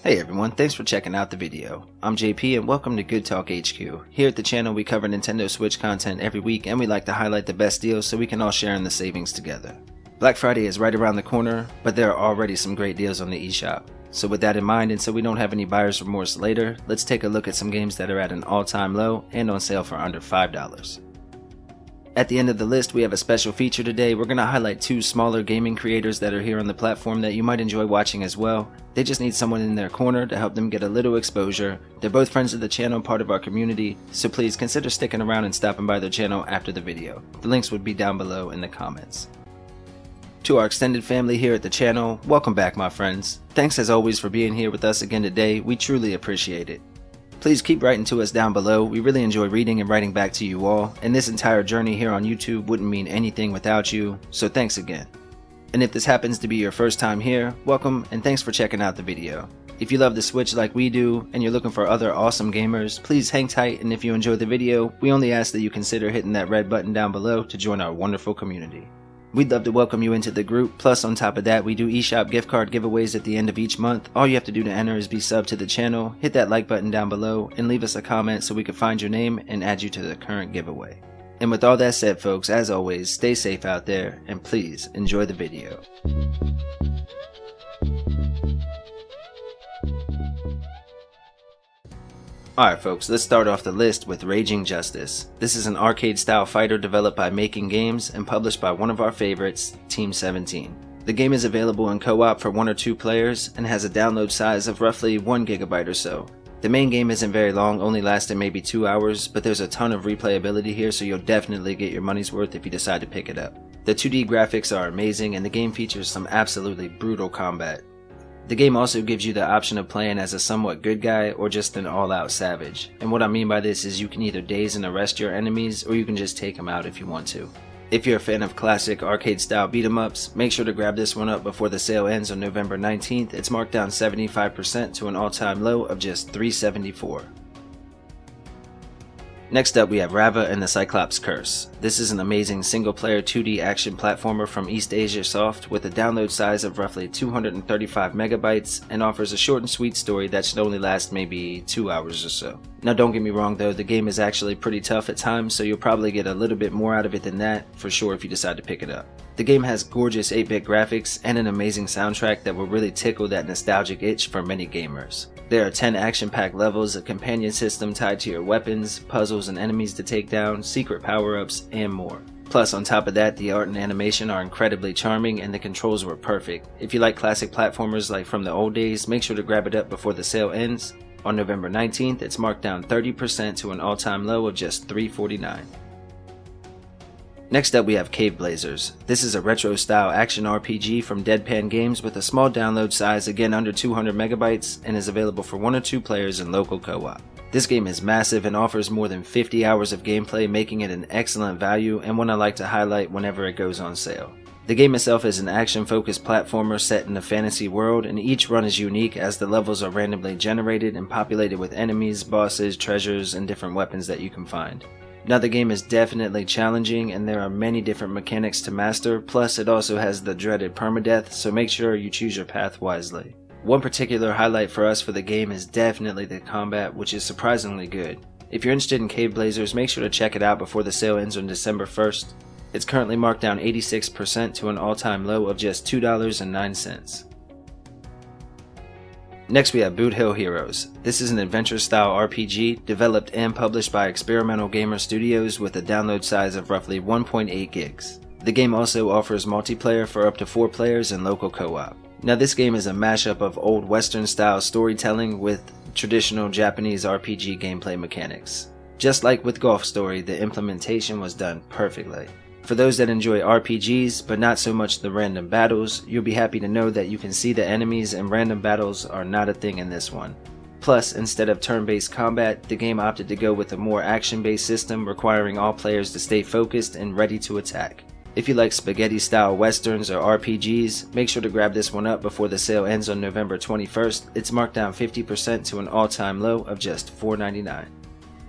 Hey everyone, thanks for checking out the video. I'm JP and welcome to Good Talk HQ. Here at the channel we cover Nintendo Switch content every week and we like to highlight the best deals so we can all share in the savings together. Black Friday is right around the corner, but there are already some great deals on the eShop. So with that in mind and so we don't have any buyer's remorse later, let's take a look at some games that are at an all-time low and on sale for under $5. At the end of the list, we have a special feature today. We're going to highlight two smaller gaming creators that are here on the platform that you might enjoy watching as well. They just need someone in their corner to help them get a little exposure. They're both friends of the channel, part of our community, so please consider sticking around and stopping by their channel after the video. The links would be down below in the comments. To our extended family here at the channel, welcome back my friends. Thanks as always for being here with us again today. We truly appreciate it. Please keep writing to us down below. We really enjoy reading and writing back to you all, and this entire journey here on YouTube wouldn't mean anything without you, so thanks again. And if this happens to be your first time here, welcome and thanks for checking out the video. If you love the Switch like we do, and you're looking for other awesome gamers, please hang tight, and if you enjoyed the video, we only ask that you consider hitting that red button down below to join our wonderful community. We'd love to welcome you into the group, plus on top of that we do eShop gift card giveaways at the end of each month. All you have to do to enter is be subbed to the channel, hit that like button down below, and leave us a comment so we can find your name and add you to the current giveaway. And with all that said folks, as always, stay safe out there, and please enjoy the video. Alright folks, let's start off the list with Raging Justice. This is an arcade style fighter developed by Making Games and published by one of our favorites, Team 17. The game is available in co-op for 1 or 2 players and has a download size of roughly 1 GB or so. The main game isn't very long, only lasting maybe 2 hours, but there's a ton of replayability here so you'll definitely get your money's worth if you decide to pick it up. The 2D graphics are amazing and the game features some absolutely brutal combat. The game also gives you the option of playing as a somewhat good guy or just an all-out savage, and what I mean by this is you can either daze and arrest your enemies or you can just take them out if you want to. If you're a fan of classic arcade style beat 'em ups, make sure to grab this one up before the sale ends on November 19th. It's marked down 75% to an all-time low of just $374. Next up we have Ravva and the Cyclops Curse. This is an amazing single-player 2D action platformer from East Asia Soft with a download size of roughly 235 megabytes and offers a short and sweet story that should only last maybe 2 hours or so. Now don't get me wrong though, the game is actually pretty tough at times, so you'll probably get a little bit more out of it than that for sure if you decide to pick it up. The game has gorgeous 8-bit graphics and an amazing soundtrack that will really tickle that nostalgic itch for many gamers. There are 10 action-packed levels, a companion system tied to your weapons, puzzles and enemies to take down, secret power-ups, and more. Plus, on top of that, the art and animation are incredibly charming and the controls were perfect. If you like classic platformers like from the old days, make sure to grab it up before the sale ends. On November 19th, it's marked down 30% to an all-time low of just $349. Next up we have Caveblazers. This is a retro-style action RPG from Deadpan Games with a small download size, again under 200 megabytes, and is available for 1 or 2 players in local co-op. This game is massive and offers more than 50 hours of gameplay, making it an excellent value and one I like to highlight whenever it goes on sale. The game itself is an action-focused platformer set in a fantasy world, and each run is unique as the levels are randomly generated and populated with enemies, bosses, treasures, and different weapons that you can find. Now the game is definitely challenging and there are many different mechanics to master, plus it also has the dreaded permadeath, so make sure you choose your path wisely. One particular highlight for us for the game is definitely the combat, which is surprisingly good. If you're interested in Caveblazers, make sure to check it out before the sale ends on December 1st. It's currently marked down 86% to an all-time low of just $2.09. Next we have Boot Hill Heroes. This is an adventure-style RPG developed and published by Experimental Gamer Studios with a download size of roughly 1.8 gigs. The game also offers multiplayer for up to 4 players in local co-op. Now this game is a mashup of old Western-style storytelling with traditional Japanese RPG gameplay mechanics. Just like with Golf Story, the implementation was done perfectly. For those that enjoy RPGs, but not so much the random battles, you'll be happy to know that you can see the enemies and random battles are not a thing in this one. Plus, instead of turn-based combat, the game opted to go with a more action-based system requiring all players to stay focused and ready to attack. If you like spaghetti-style westerns or RPGs, make sure to grab this one up before the sale ends on November 21st. It's marked down 50% to an all-time low of just $4.99.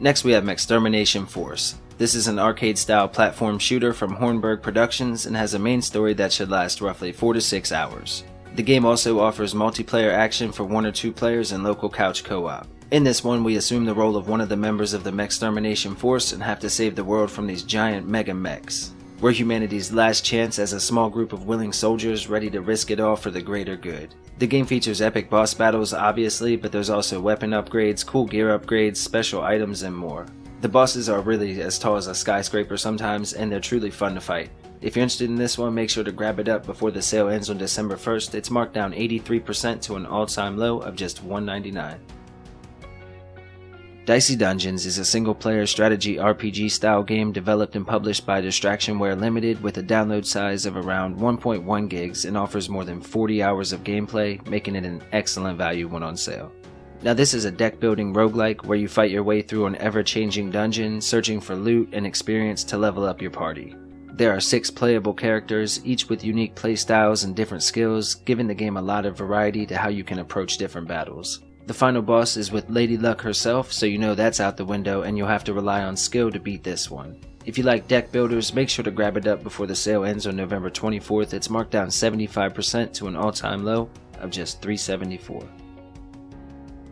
Next we have Mechstermination Force. This is an arcade-style platform shooter from Hornburg Productions and has a main story that should last roughly 4 to 6 hours. The game also offers multiplayer action for 1 or 2 players and local couch co-op. In this one, we assume the role of one of the members of the Mechstermination Force and have to save the world from these giant mega mechs. We're humanity's last chance as a small group of willing soldiers ready to risk it all for the greater good. The game features epic boss battles obviously, but there's also weapon upgrades, cool gear upgrades, special items, and more. The bosses are really as tall as a skyscraper sometimes, and they're truly fun to fight. If you're interested in this one, make sure to grab it up before the sale ends on December 1st. It's marked down 83% to an all-time low of just $1.99. Dicey Dungeons is a single-player strategy RPG style game developed and published by Distractionware Limited with a download size of around 1.1 gigs and offers more than 40 hours of gameplay, making it an excellent value when on sale. Now this is a deck-building roguelike where you fight your way through an ever-changing dungeon, searching for loot and experience to level up your party. There are 6 playable characters, each with unique playstyles and different skills, giving the game a lot of variety to how you can approach different battles. The final boss is with Lady Luck herself, so you know that's out the window and you'll have to rely on skill to beat this one. If you like deck builders, make sure to grab it up before the sale ends on November 24th. It's marked down 75% to an all-time low of just $3.74.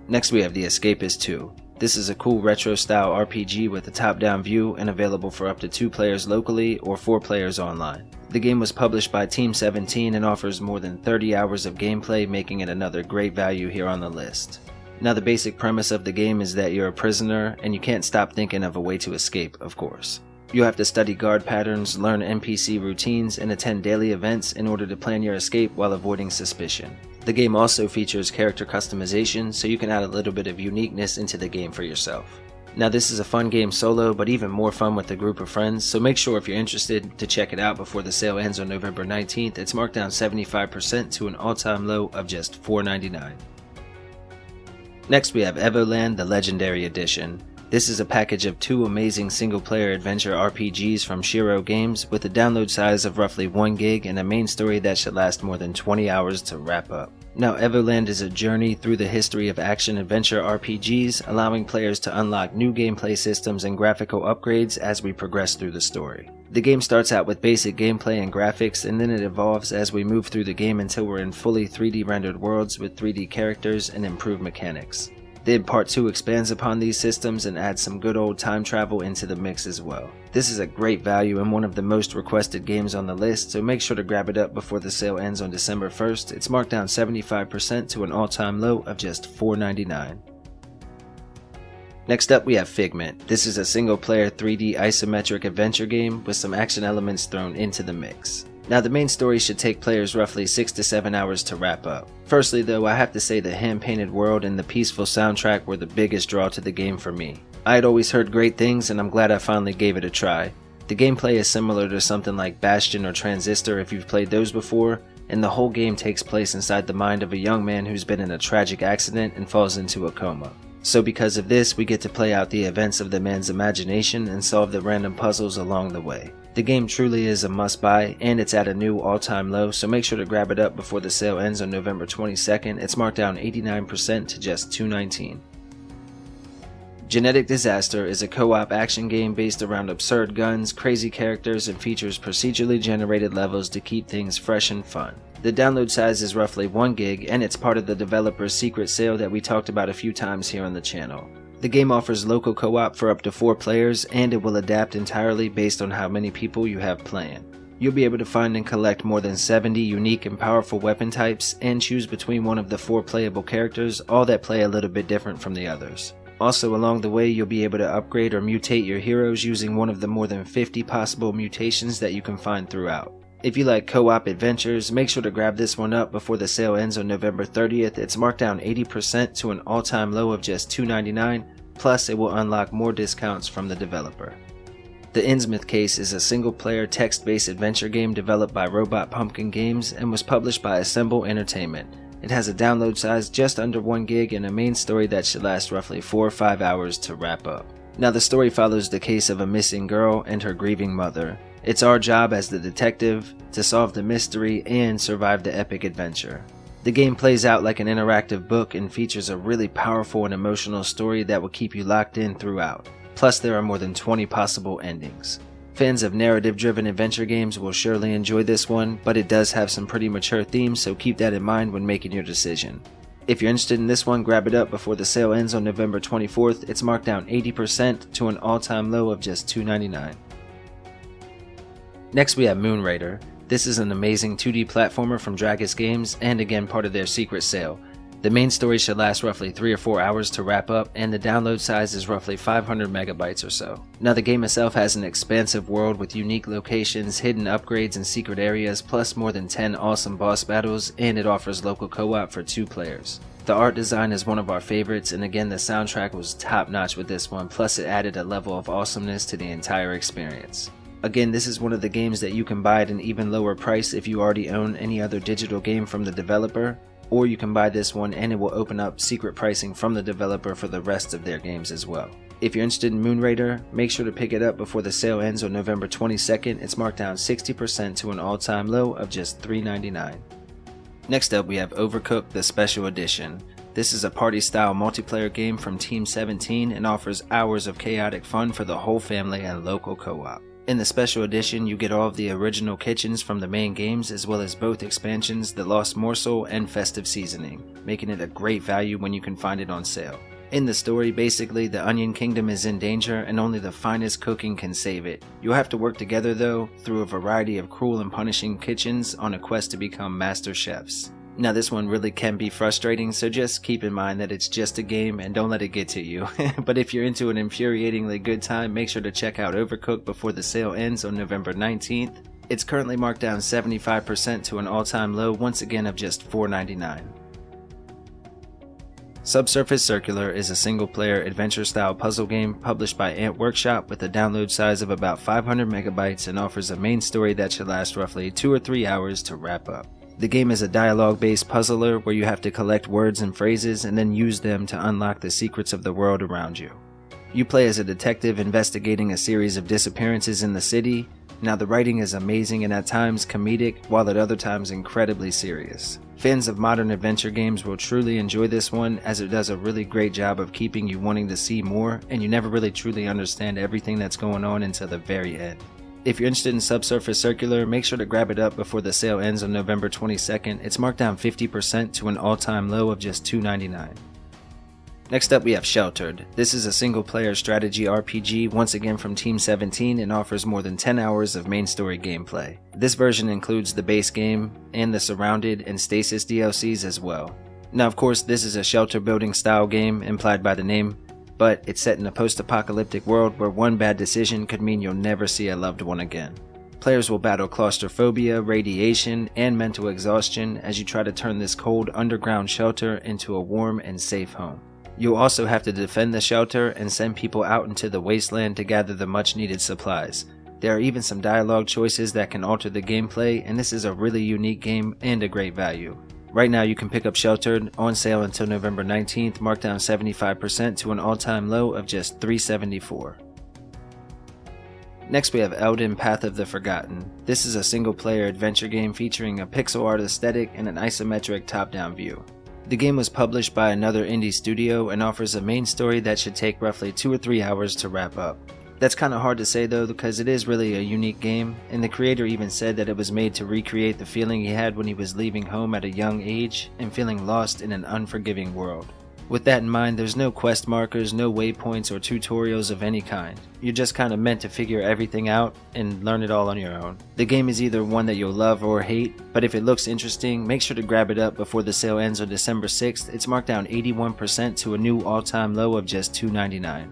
Next we have the Escapist 2. This is a cool retro-style RPG with a top-down view and available for up to 2 players locally or 4 players online. The game was published by Team 17 and offers more than 30 hours of gameplay, making it another great value here on the list. Now the basic premise of the game is that you're a prisoner and you can't stop thinking of a way to escape, of course. You have to study guard patterns, learn NPC routines, and attend daily events in order to plan your escape while avoiding suspicion. The game also features character customization, so you can add a little bit of uniqueness into the game for yourself. Now this is a fun game solo, but even more fun with a group of friends, so make sure if you're interested to check it out before the sale ends on November 19th. It's marked down 75% to an all-time low of just $4.99. Next we have Evoland, the Legendary Edition. This is a package of 2 amazing single-player adventure RPGs from Shiro Games with a download size of roughly 1 gig and a main story that should last more than 20 hours to wrap up. Now Evoland is a journey through the history of action-adventure RPGs, allowing players to unlock new gameplay systems and graphical upgrades as we progress through the story. The game starts out with basic gameplay and graphics, and then it evolves as we move through the game until we're in fully 3D rendered worlds with 3D characters and improved mechanics. Then Part 2 expands upon these systems and adds some good old time travel into the mix as well. This is a great value and one of the most requested games on the list, so make sure to grab it up before the sale ends on December 1st. It's marked down 75% to an all-time low of just $4.99. Next up we have Figment. This is a single-player 3D isometric adventure game with some action elements thrown into the mix. Now the main story should take players roughly 6 to 7 hours to wrap up. Firstly though, I have to say the hand-painted world and the peaceful soundtrack were the biggest draw to the game for me. I had always heard great things and I'm glad I finally gave it a try. The gameplay is similar to something like Bastion or Transistor if you've played those before, and the whole game takes place inside the mind of a young man who's been in a tragic accident and falls into a coma. So because of this, we get to play out the events of the man's imagination and solve the random puzzles along the way. The game truly is a must-buy, and it's at a new all-time low, so make sure to grab it up before the sale ends on November 22nd. It's marked down 89% to just $2.19. Genetic Disaster is a co-op action game based around absurd guns, crazy characters, and features procedurally generated levels to keep things fresh and fun. The download size is roughly 1 gig, and it's part of the developer's secret sale that we talked about a few times here on the channel. The game offers local co-op for up to 4 players, and it will adapt entirely based on how many people you have playing. You'll be able to find and collect more than 70 unique and powerful weapon types, and choose between one of the 4 playable characters, all that play a little bit different from the others. Also along the way, you'll be able to upgrade or mutate your heroes using one of the more than 50 possible mutations that you can find throughout. If you like co-op adventures, make sure to grab this one up before the sale ends on November 30th. It's marked down 80% to an all-time low of just $2.99, plus it will unlock more discounts from the developer. The Innsmouth Case is a single-player text-based adventure game developed by Robot Pumpkin Games and was published by Assemble Entertainment. It has a download size just under 1 gig and a main story that should last roughly 4 or 5 hours to wrap up. Now the story follows the case of a missing girl and her grieving mother. It's our job as the detective to solve the mystery and survive the epic adventure. The game plays out like an interactive book and features a really powerful and emotional story that will keep you locked in throughout. Plus there are more than 20 possible endings. Fans of narrative-driven adventure games will surely enjoy this one, but it does have some pretty mature themes, so keep that in mind when making your decision. If you're interested in this one, grab it up before the sale ends on November 24th. It's marked down 80% to an all-time low of just $2.99. Next we have Moon Raider. This is an amazing 2D platformer from Dragus Games, and again part of their secret sale. The main story should last roughly 3 or 4 hours to wrap up, and the download size is roughly 500 megabytes or so. Now the game itself has an expansive world with unique locations, hidden upgrades and secret areas, plus more than 10 awesome boss battles, and it offers local co-op for 2 players. The art design is one of our favorites, and again the soundtrack was top notch with this one, plus it added a level of awesomeness to the entire experience. Again, this is one of the games that you can buy at an even lower price if you already own any other digital game from the developer, or you can buy this one and it will open up secret pricing from the developer for the rest of their games as well. If you're interested in Moon Raider, make sure to pick it up before the sale ends on November 22nd. It's marked down 60% to an all-time low of just $3.99. Next up we have Overcooked, the Special Edition. This is a party-style multiplayer game from Team 17 and offers hours of chaotic fun for the whole family and local co-op. In the Special Edition, you get all of the original kitchens from the main games, as well as both expansions, The Lost Morsel and Festive Seasoning, making it a great value when you can find it on sale. In the story, basically, the Onion Kingdom is in danger and only the finest cooking can save it. You'll have to work together though, through a variety of cruel and punishing kitchens on a quest to become master chefs. Now this one really can be frustrating, so just keep in mind that it's just a game and don't let it get to you. But if you're into an infuriatingly good time, make sure to check out Overcooked before the sale ends on November 19th. It's currently marked down 75% to an all-time low, once again of just $4.99. Subsurface Circular is a single-player adventure-style puzzle game published by Ant Workshop with a download size of about 500 megabytes and offers a main story that should last roughly 2 or 3 hours to wrap up. The game is a dialogue-based puzzler where you have to collect words and phrases and then use them to unlock the secrets of the world around you. You play as a detective investigating a series of disappearances in the city. Now the writing is amazing and at times comedic, while at other times incredibly serious. Fans of modern adventure games will truly enjoy this one, as it does a really great job of keeping you wanting to see more, and you never really truly understand everything that's going on until the very end. If you're interested in Subsurface Circular, make sure to grab it up before the sale ends on November 22nd. It's marked down 50% to an all-time low of just $2.99. Next up we have Sheltered. This is a single-player strategy RPG, once again from Team 17, and offers more than 10 hours of main story gameplay. This version includes the base game and the Surrounded and Stasis DLCs as well. Now of course this is a shelter building style game implied by the name, but it's set in a post-apocalyptic world where one bad decision could mean you'll never see a loved one again. Players will battle claustrophobia, radiation, and mental exhaustion as you try to turn this cold underground shelter into a warm and safe home. You'll also have to defend the shelter and send people out into the wasteland to gather the much needed supplies. There are even some dialogue choices that can alter the gameplay, and this is a really unique game and a great value. Right now you can pick up Sheltered on sale until November 19th, marked down 75% to an all-time low of just $3.74. Next we have Elden: Path of the Forgotten. This is a single-player adventure game featuring a pixel art aesthetic and an isometric top-down view. The game was published by another indie studio and offers a main story that should take roughly 2 or 3 hours to wrap up. That's kinda hard to say though, because it is really a unique game, and the creator even said that it was made to recreate the feeling he had when he was leaving home at a young age and feeling lost in an unforgiving world. With that in mind, there's no quest markers, no waypoints or tutorials of any kind. You're just kinda meant to figure everything out and learn it all on your own. The game is either one that you'll love or hate, but if it looks interesting, make sure to grab it up before the sale ends on December 6th. It's marked down 81% to a new all-time low of just $2.99.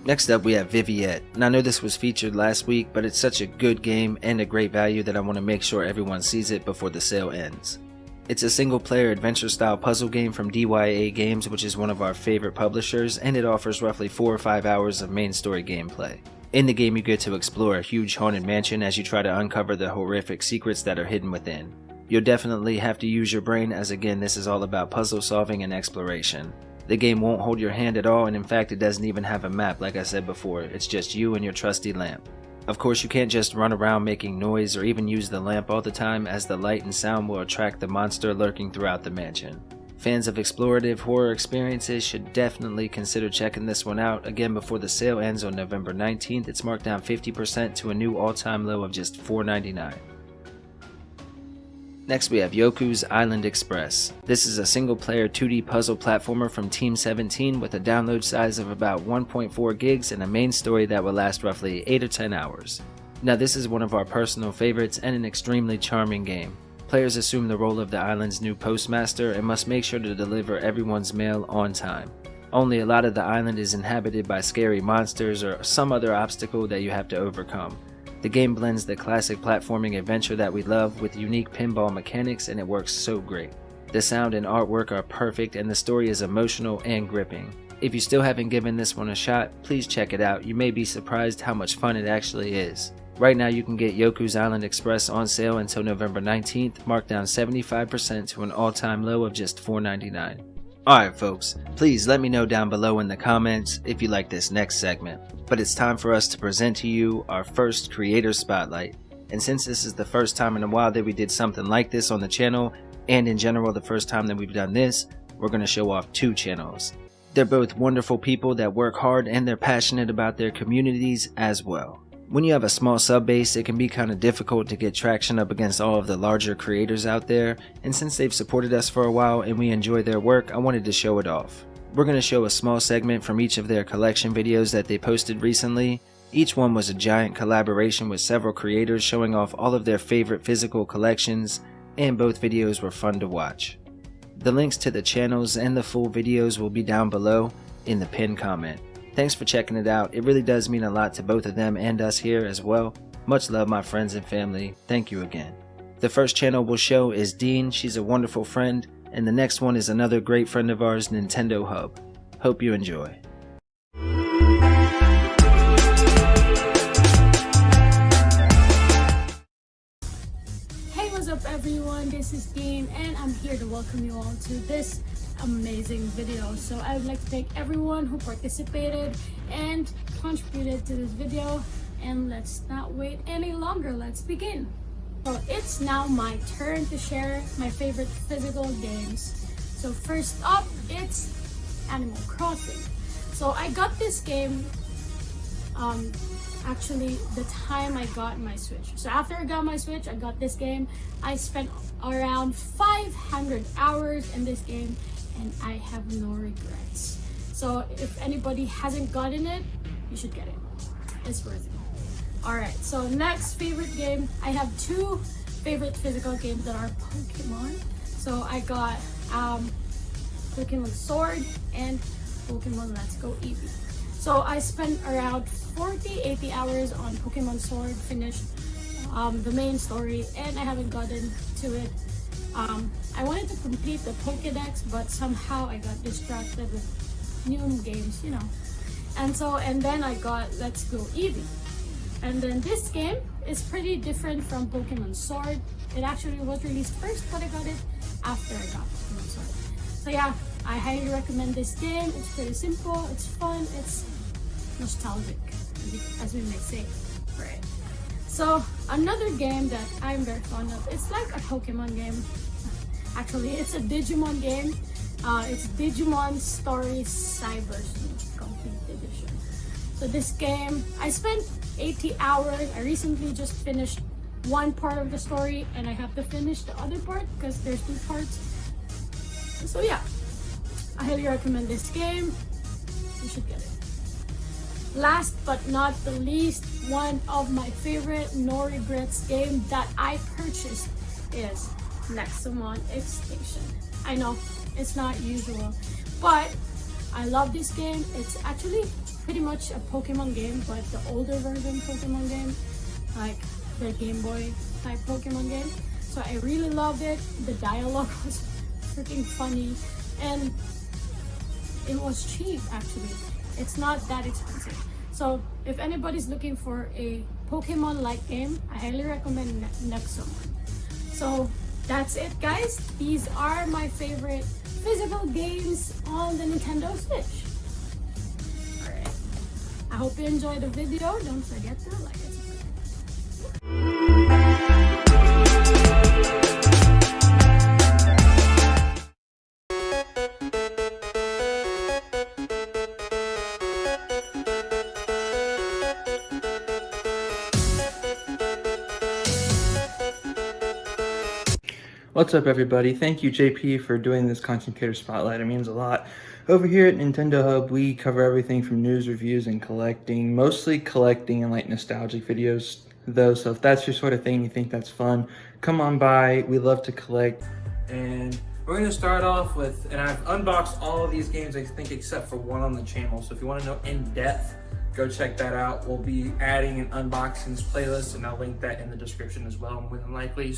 Next up we have Viviette, and I know this was featured last week, but it's such a good game and a great value that I want to make sure everyone sees it before the sale ends. It's a single-player adventure-style puzzle game from DYA Games, which is one of our favorite publishers, and it offers roughly 4 or 5 hours of main story gameplay. In the game you get to explore a huge haunted mansion as you try to uncover the horrific secrets that are hidden within. You'll definitely have to use your brain, as again this is all about puzzle solving and exploration. The game won't hold your hand at all, and in fact it doesn't even have a map like I said before, it's just you and your trusty lamp. Of course you can't just run around making noise or even use the lamp all the time, as the light and sound will attract the monster lurking throughout the mansion. Fans of explorative horror experiences should definitely consider checking this one out. Again, before the sale ends on November 19th, it's marked down 50% to a new all-time low of just $4.99. Next we have Yoku's Island Express. This is a single-player 2D puzzle platformer from Team 17 with a download size of about 1.4 gigs and a main story that will last roughly 8 or 10 hours. Now this is one of our personal favorites and an extremely charming game. Players assume the role of the island's new postmaster and must make sure to deliver everyone's mail on time. Only a lot of the island is inhabited by scary monsters or some other obstacle that you have to overcome. The game blends the classic platforming adventure that we love with unique pinball mechanics, and it works so great. The sound and artwork are perfect and the story is emotional and gripping. If you still haven't given this one a shot, please check it out. You may be surprised how much fun it actually is. Right now you can get Yoku's Island Express on sale until November 19th, marked down 75% to an all-time low of just $4.99. Alright folks, please let me know down below in the comments if you like this next segment. But it's time for us to present to you our first Creator Spotlight. And since this is the first time in a while that we did something like this on the channel, and in general the first time that we've done this, we're going to show off two channels. They're both wonderful people that work hard and they're passionate about their communities as well. When you have a small sub base, it can be kind of difficult to get traction up against all of the larger creators out there, and since they've supported us for a while and we enjoy their work, I wanted to show it off. We're going to show a small segment from each of their collection videos that they posted recently. Each one was a giant collaboration with several creators showing off all of their favorite physical collections, and both videos were fun to watch. The links to the channels and the full videos will be down below in the pinned comment. Thanks for checking it out. It really does mean a lot to both of them and us here as well. Much love, my friends and family. Thank you again. The first channel we'll show is Dhean. She's a wonderful friend. And the next one is another great friend of ours, Nintendo Hub. Hope you enjoy. Hey, what's up everyone? This is Dhean and I'm here to welcome you all to this amazing video. So I would like to thank everyone who participated and contributed to this video, and let's not wait any longer. Let's begin. So it's now my turn to share my favorite physical games. So first up, it's Animal Crossing. So I got this game actually the time I got my Switch. So after I got my Switch, I got this game. I spent around 500 hours in this game and I have no regrets. So if anybody hasn't gotten it, you should get it. It's worth it. Alright, so next favorite game, I have two favorite physical games that are Pokemon. So I got Pokemon Sword and Pokemon Let's Go Eevee. So I spent around 80 hours on Pokemon Sword, finished the main story, and I haven't gotten to it. I wanted to complete the Pokédex, but somehow I got distracted with new games, you know. And then I got Let's Go Eevee. And then this game is pretty different from Pokemon Sword. It actually was released first, but I got it after I got Pokemon Sword. So yeah, I highly recommend this game. It's pretty simple, it's fun, it's nostalgic, as we may say. Right. So another game that I'm very fond of, it's like a Pokemon game. Actually, it's a Digimon game. It's Digimon Story Cyber Complete Edition. So this game, I spent 80 hours. I recently just finished one part of the story and I have to finish the other part because there's two parts. So yeah, I highly recommend this game. You should get it. Last but not the least, one of my favorite no regrets game that I purchased is Mechstermination Extinction. I know it's not usual, but I love this game. It's actually pretty much a Pokemon game, but the older version Pokemon game, like the Game Boy type Pokemon game. So I really loved it. The dialogue was freaking funny and it was cheap actually. It's not that expensive. So if anybody's looking for a Pokemon-like game, I highly recommend Nexomon. So that's it guys. These are my favorite physical games on the Nintendo Switch. Alright. I hope you enjoyed the video. Don't forget to like it. What's up, everybody? Thank you, JP, for doing this content creator spotlight. It means a lot. Over here at Nintendo Hub, we cover everything from news, reviews, and collecting. Mostly collecting and like nostalgic videos, though. So if that's your sort of thing, you think that's fun, come on by. We love to collect. And we're going to start off with, and I've unboxed all of these games, I think, except for one on the channel. So if you want to know in depth, go check that out. We'll be adding an unboxings playlist, and I'll link that in the description as well, more than likely.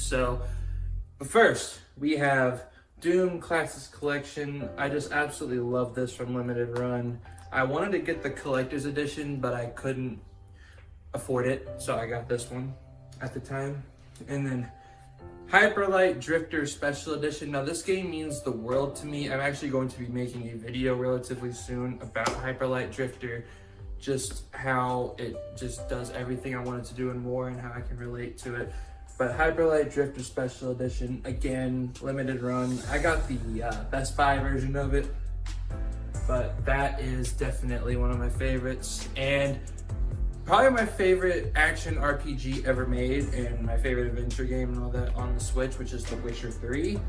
But first, we have Doom Classics Collection. I just absolutely love this from Limited Run. I wanted to get the collector's edition, but I couldn't afford it, so I got this one at the time. And then Hyperlight Drifter Special Edition. Now this game means the world to me. I'm actually going to be making a video relatively soon about Hyperlight Drifter, just how it just does everything I wanted to do and more, and how I can relate to it. But Hyperlight Drifter Special Edition, again, limited run. I got the Best Buy version of it, but that is definitely one of my favorites. And probably my favorite action RPG ever made, and my favorite adventure game and all that on the Switch, which is The Witcher 3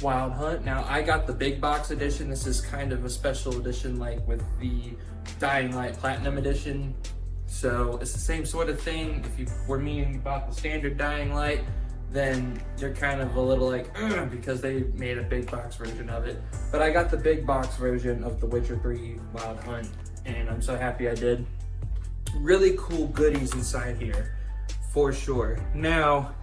Wild Hunt. Now, I got the big box edition. This is kind of a special edition, like with the Dying Light Platinum Edition. So it's the same sort of thing. If you were meaning about the standard Dying Light, then you're kind of a little like, because they made a big box version of it. But I got the big box version of The Witcher 3 Wild Hunt, and I'm so happy I did. Really cool goodies inside here, for sure. Now,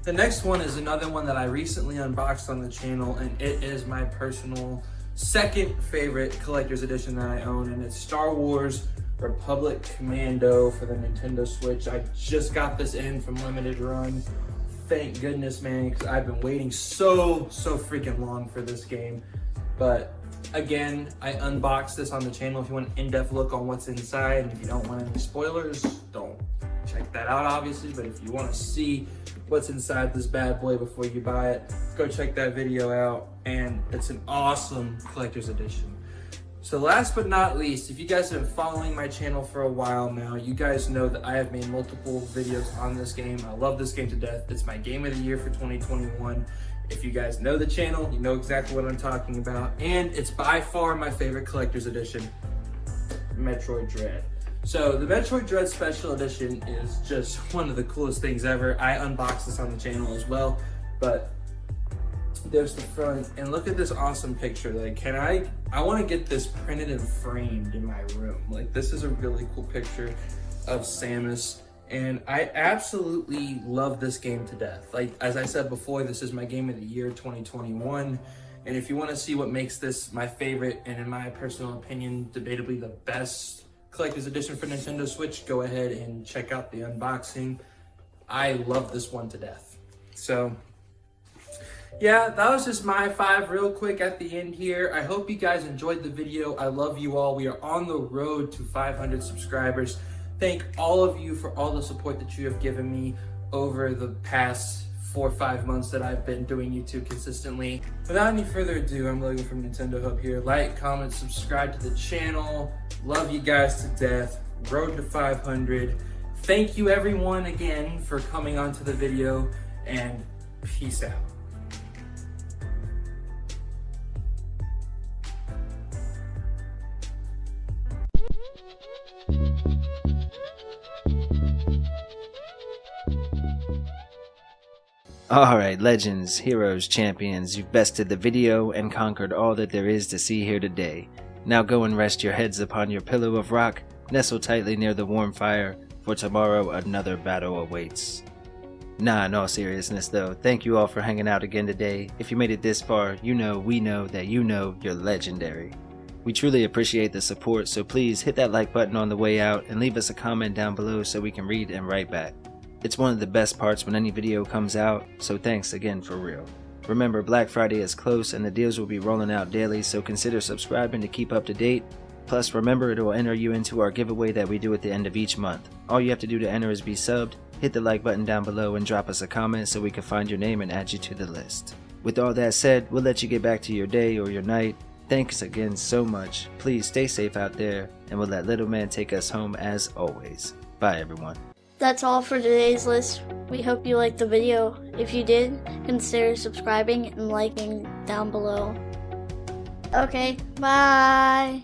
the next one is another one that I recently unboxed on the channel, and it is my personal second favorite collector's edition that I own, and it's Star Wars Republic Commando for the Nintendo Switch. I just got this in from Limited Run. Thank goodness, man, because I've been waiting so freaking long for this game. But again, I unboxed this on the channel. If you want an in-depth look on what's inside, and if you don't want any spoilers, don't check that out, obviously. But if you want to see what's inside this bad boy before you buy it, go check that video out. And it's an awesome collector's edition. So last but not least, if you guys have been following my channel for a while now, you guys know that I have made multiple videos on this game. I love this game to death. It's my game of the year for 2021. If you guys know the channel, you know exactly what I'm talking about. And it's by far my favorite collector's edition, Metroid Dread. So the Metroid Dread Special Edition is just one of the coolest things ever. I unboxed this on the channel as well, but there's the front, and look at this awesome picture. Like, I want to get this printed and framed in my room. Like, this is a really cool picture of Samus, and I absolutely love this game to death. Like, as I said before, this is my game of the year 2021, and if you want to see what makes this my favorite, and in my personal opinion, debatably the best collector's edition for Nintendo Switch, go ahead and check out the unboxing. I love this one to death. So yeah, that was just my 5 real quick at the end here. I hope you guys enjoyed the video. I love you all. We are on the road to 500 subscribers. Thank all of you for all the support that you have given me over the past 4 or 5 months that I've been doing YouTube consistently. Without any further ado, I'm Logan from Nintendo Hub here. Like, comment, subscribe to the channel. Love you guys to death. Road to 500. Thank you everyone again for coming onto the video, and peace out. Alright, legends, heroes, champions, you've bested the video and conquered all that there is to see here today. Now go and rest your heads upon your pillow of rock, nestle tightly near the warm fire, for tomorrow another battle awaits. Nah, in all seriousness though, thank you all for hanging out again today. If you made it this far, you know we know that you know you're legendary. We truly appreciate the support, so please hit that like button on the way out and leave us a comment down below so we can read and write back. It's one of the best parts when any video comes out, so thanks again for real. Remember, Black Friday is close and the deals will be rolling out daily, so consider subscribing to keep up to date. Plus, remember, it will enter you into our giveaway that we do at the end of each month. All you have to do to enter is be subbed, hit the like button down below, and drop us a comment so we can find your name and add you to the list. With all that said, we'll let you get back to your day or your night. Thanks again so much. Please stay safe out there, and we'll let Little Man take us home as always. Bye everyone. That's all for today's list. We hope you liked the video. If you did, consider subscribing and liking down below. Okay, bye!